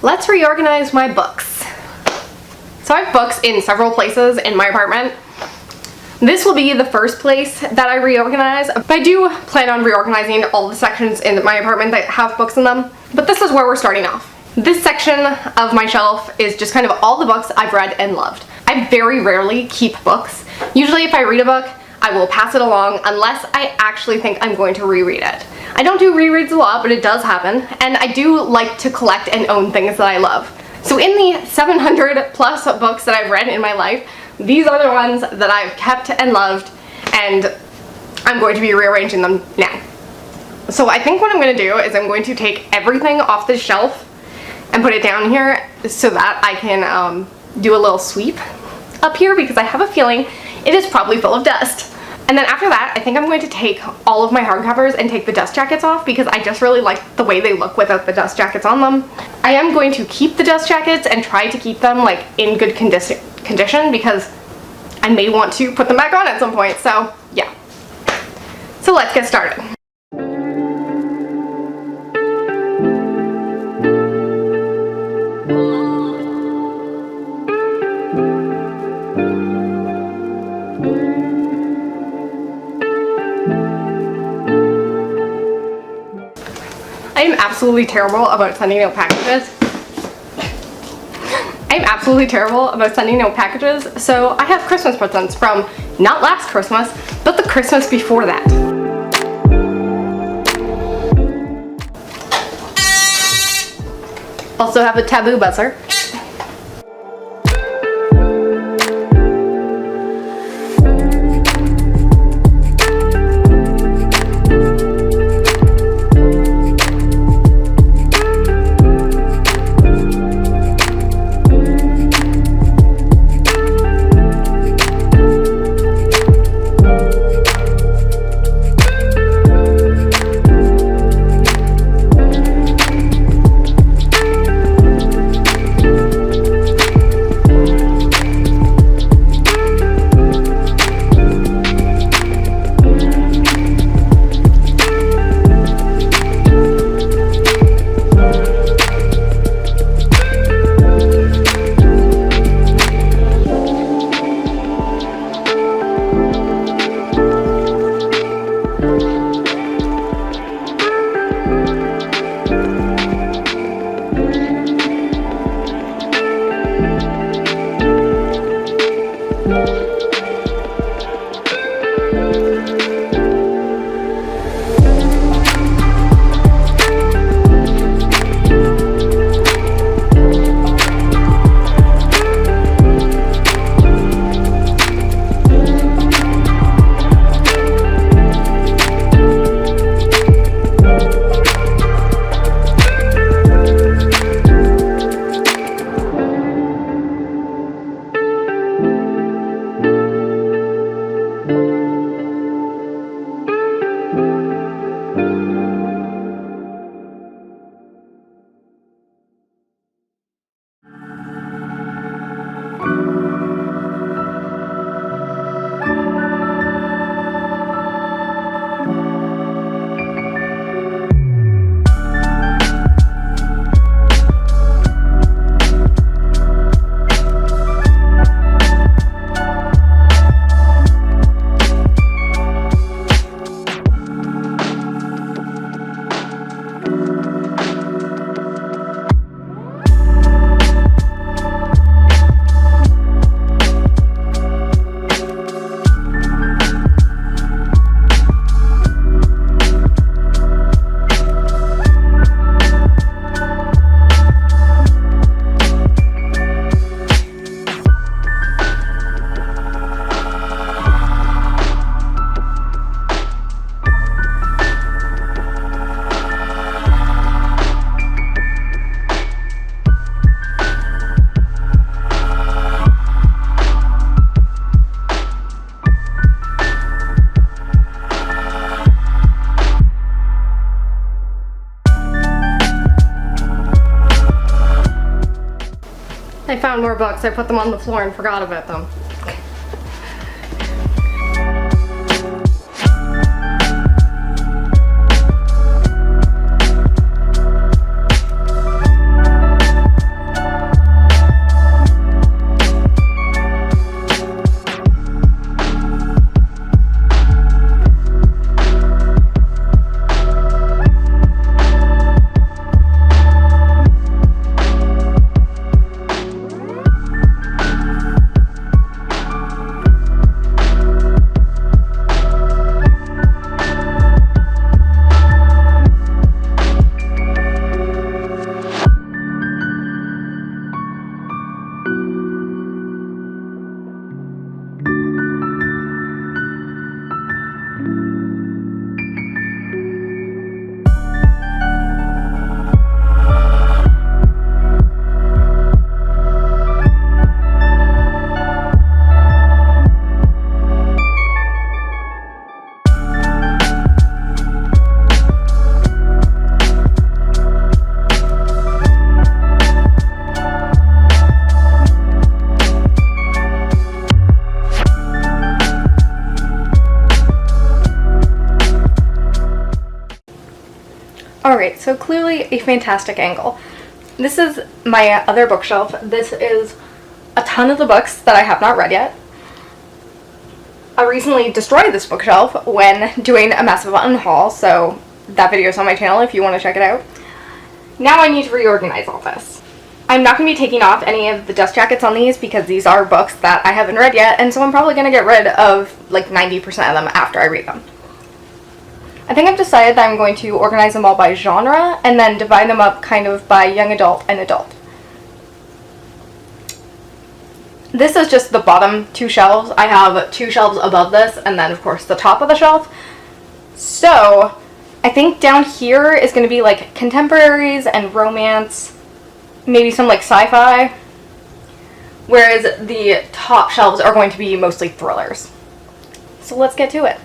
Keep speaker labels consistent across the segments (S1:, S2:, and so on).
S1: Let's reorganize my books. So I have books in several places in my apartment. This will be the first place that I reorganize, but I do plan on reorganizing all the sections in my apartment that have books in them. But this is where we're starting off. This section of my shelf is just kind of all the books I've read and loved. I very rarely keep books. Usually if I read a book, I will pass it along unless I actually think I'm going to reread it. I don't do rereads a lot, but it does happen, and I do like to collect and own things that I love. So in the 700 plus books that I've read in my life, these are the ones that I've kept and loved, and I'm going to be rearranging them now. So I think what I'm going to do is I'm going to take everything off the shelf and put it down here so that I can do a little sweep up here, because I have a feeling it is probably full of dust. And then after that, I think I'm going to take all of my hardcovers and take the dust jackets off, because I just really like the way they look without the dust jackets on them. I am going to keep the dust jackets and try to keep them like in good condition, because I may want to put them back on at some point. So yeah. So let's get started. I am absolutely terrible about sending out packages. So I have Christmas presents from not last Christmas, but the Christmas before that. Also have a taboo buzzer. I found more books. I put them on the floor and forgot about them. Alright, so clearly a fantastic angle. This is my other bookshelf. This is a ton of the books that I have not read yet. I recently destroyed this bookshelf when doing a massive unhaul, so that video is on my channel if you want to check it out. Now I need to reorganize all this. I'm not going to be taking off any of the dust jackets on these because these are books that I haven't read yet, and so I'm probably going to get rid of like 90% of them after I read them. I think I've decided that I'm going to organize them all by genre and then divide them up kind of by young adult and adult. This is just the bottom two shelves. I have two shelves above this and then of course the top of the shelf. So I think down here is going to be like contemporaries and romance, maybe some like sci-fi, whereas the top shelves are going to be mostly thrillers. So let's get to it.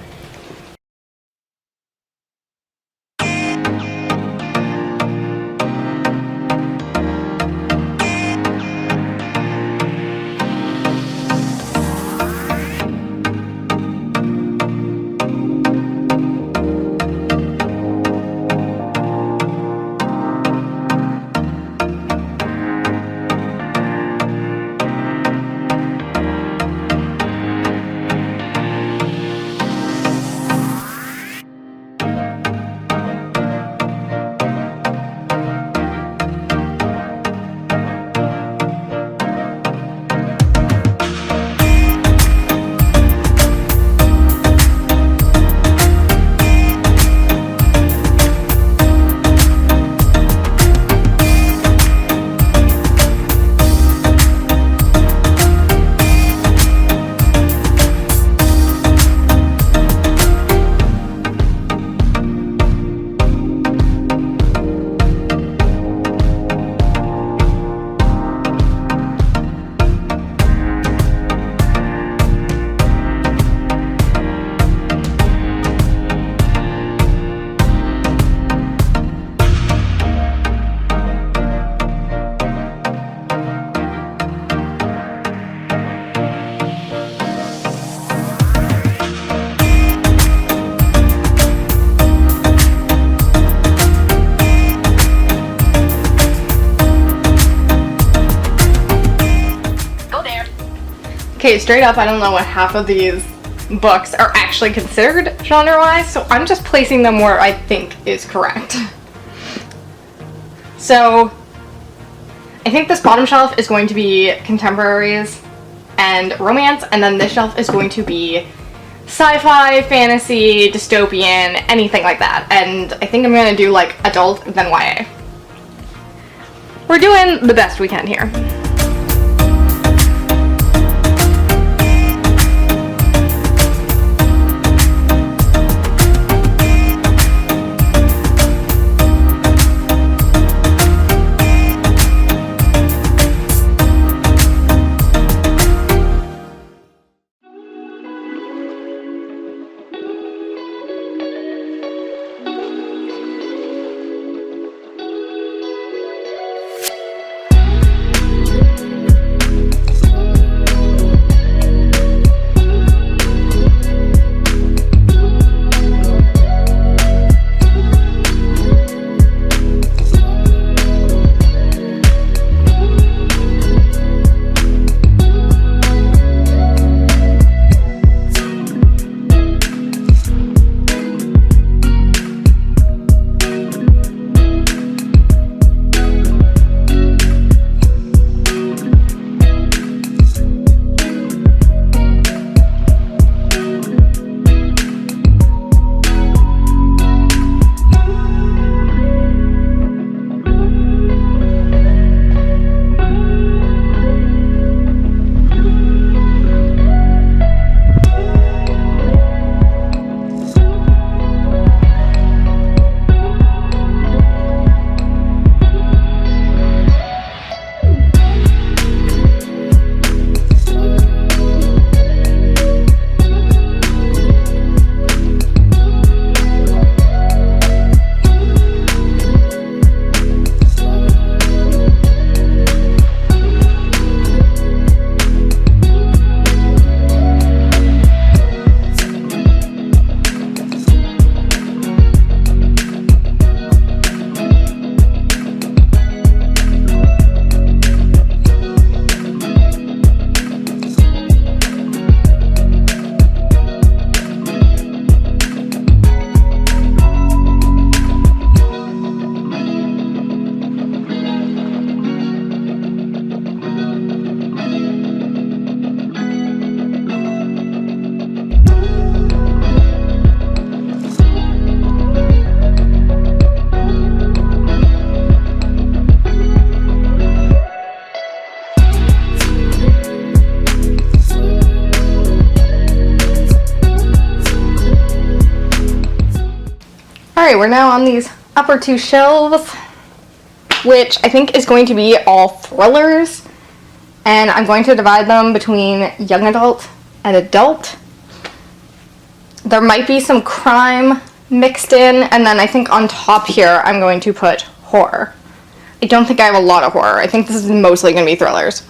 S1: Okay, straight up, I don't know what half of these books are actually considered genre-wise, so I'm just placing them where I think is correct. So, I think this bottom shelf is going to be contemporaries and romance, and then this shelf is going to be sci-fi, fantasy, dystopian, anything like that. And I think I'm going to do like adult, then YA. We're doing the best we can here. Alright, we're now on these upper two shelves, which I think is going to be all thrillers. And I'm going to divide them between young adult and adult. There might be some crime mixed in, and then I think on top here I'm going to put horror. I don't think I have a lot of horror. I think this is mostly going to be thrillers.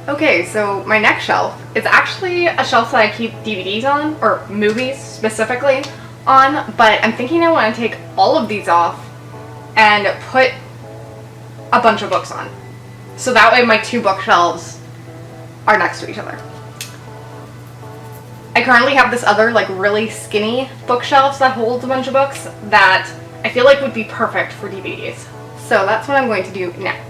S1: Okay, so my next shelf is actually a shelf that I keep DVDs on, or movies specifically on, but I'm thinking I want to take all of these off and put a bunch of books on. So that way my two bookshelves are next to each other. I currently have this other like really skinny bookshelves that holds a bunch of books that I feel like would be perfect for DVDs. So that's what I'm going to do now.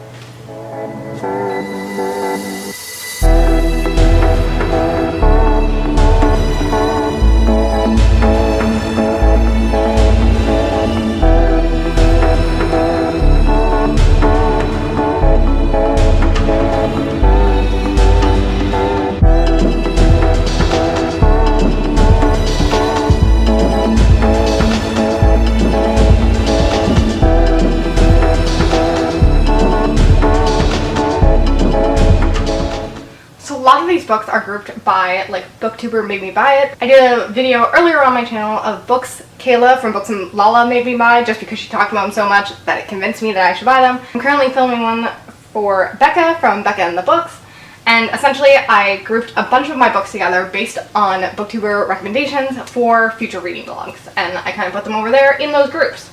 S1: These books are grouped by like booktuber made me buy it. I did a video earlier on my channel of books Kayla from Books and Lala made me buy just because she talked about them so much that it convinced me that I should buy them. I'm currently filming one for Becca from Becca and the Books, and essentially I grouped a bunch of my books together based on booktuber recommendations for future reading vlogs, and I kind of put them over there in those groups.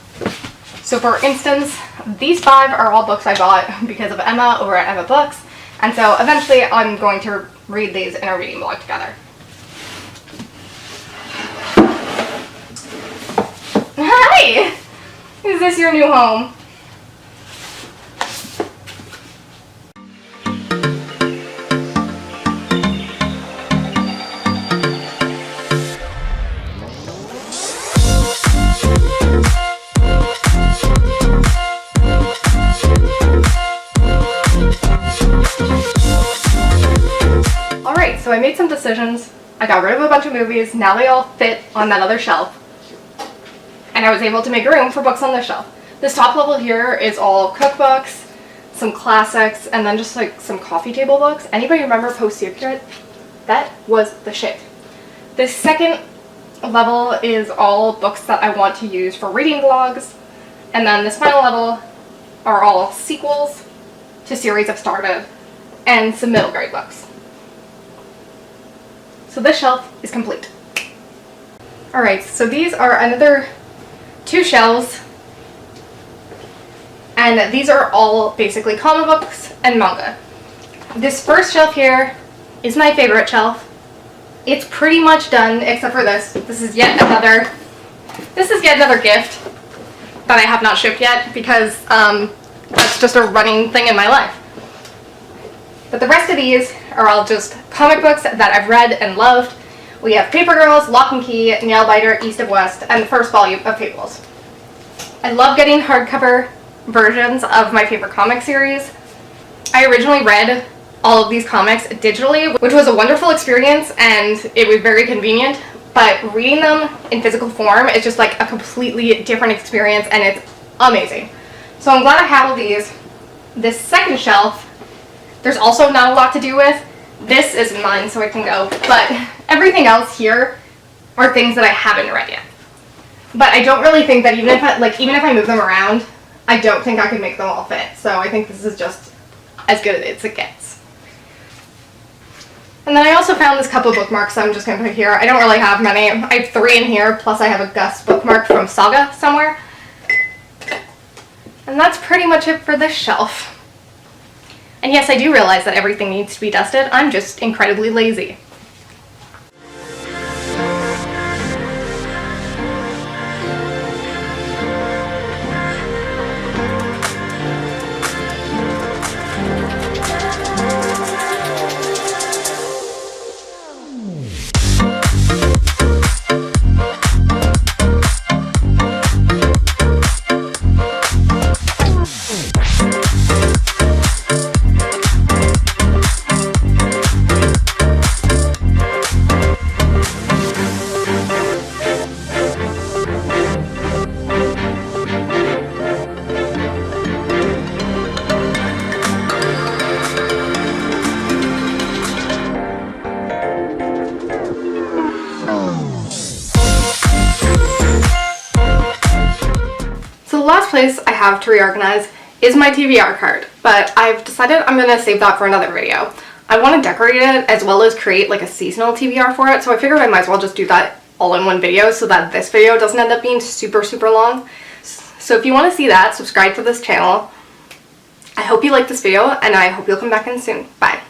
S1: So for instance, these 5 are all books I bought because of Emma over at Emma Books, and so eventually I'm going to read these in a reading vlog together. Hi! Is this your new home? So I made some decisions. I got rid of a bunch of movies. Now they all fit on that other shelf. and I was able to make room for books on this shelf. This top level here is all cookbooks, some classics, and then just like some coffee table books. Anybody remember Post Secret? That was the shit. This second level is all books that I want to use for reading vlogs, and then this final level are all sequels to series I've started and some middle grade books. So this shelf is complete. Alright, so these are another 2 shelves, and these are all basically comic books and manga. This first shelf here is my favorite shelf. It's pretty much done except for this. This is yet another gift that I have not shipped yet because that's just a running thing in my life. But the rest of these are all just comic books that I've read and loved. We have Paper Girls, Lock and Key, Nailbiter, East of West, and the first volume of Fables. I love getting hardcover versions of my favorite comic series. I originally read all of these comics digitally, which was a wonderful experience and it was very convenient, but reading them in physical form is just like a completely different experience and it's amazing. So I'm glad I have all these. This second shelf, there's also not a lot to do with. This isn't mine, so I can go, but everything else here are things that I haven't read yet. But I don't really think that even if I move them around, I don't think I could make them all fit. So I think this is just as good as it gets. And then I also found this couple bookmarks I'm just going to put here. I don't really have many. I have 3 in here, plus I have a Gus bookmark from Saga somewhere. And that's pretty much it for this shelf. And yes, I do realize that everything needs to be dusted. I'm just incredibly lazy. The last place I have to reorganize is my TBR card, but I've decided I'm going to save that for another video. I want to decorate it as well as create like a seasonal TBR for it, so I figured I might as well just do that all in one video so that this video doesn't end up being super long. So if you want to see that, subscribe to this channel. I hope you liked this video and I hope you'll come back in soon. Bye.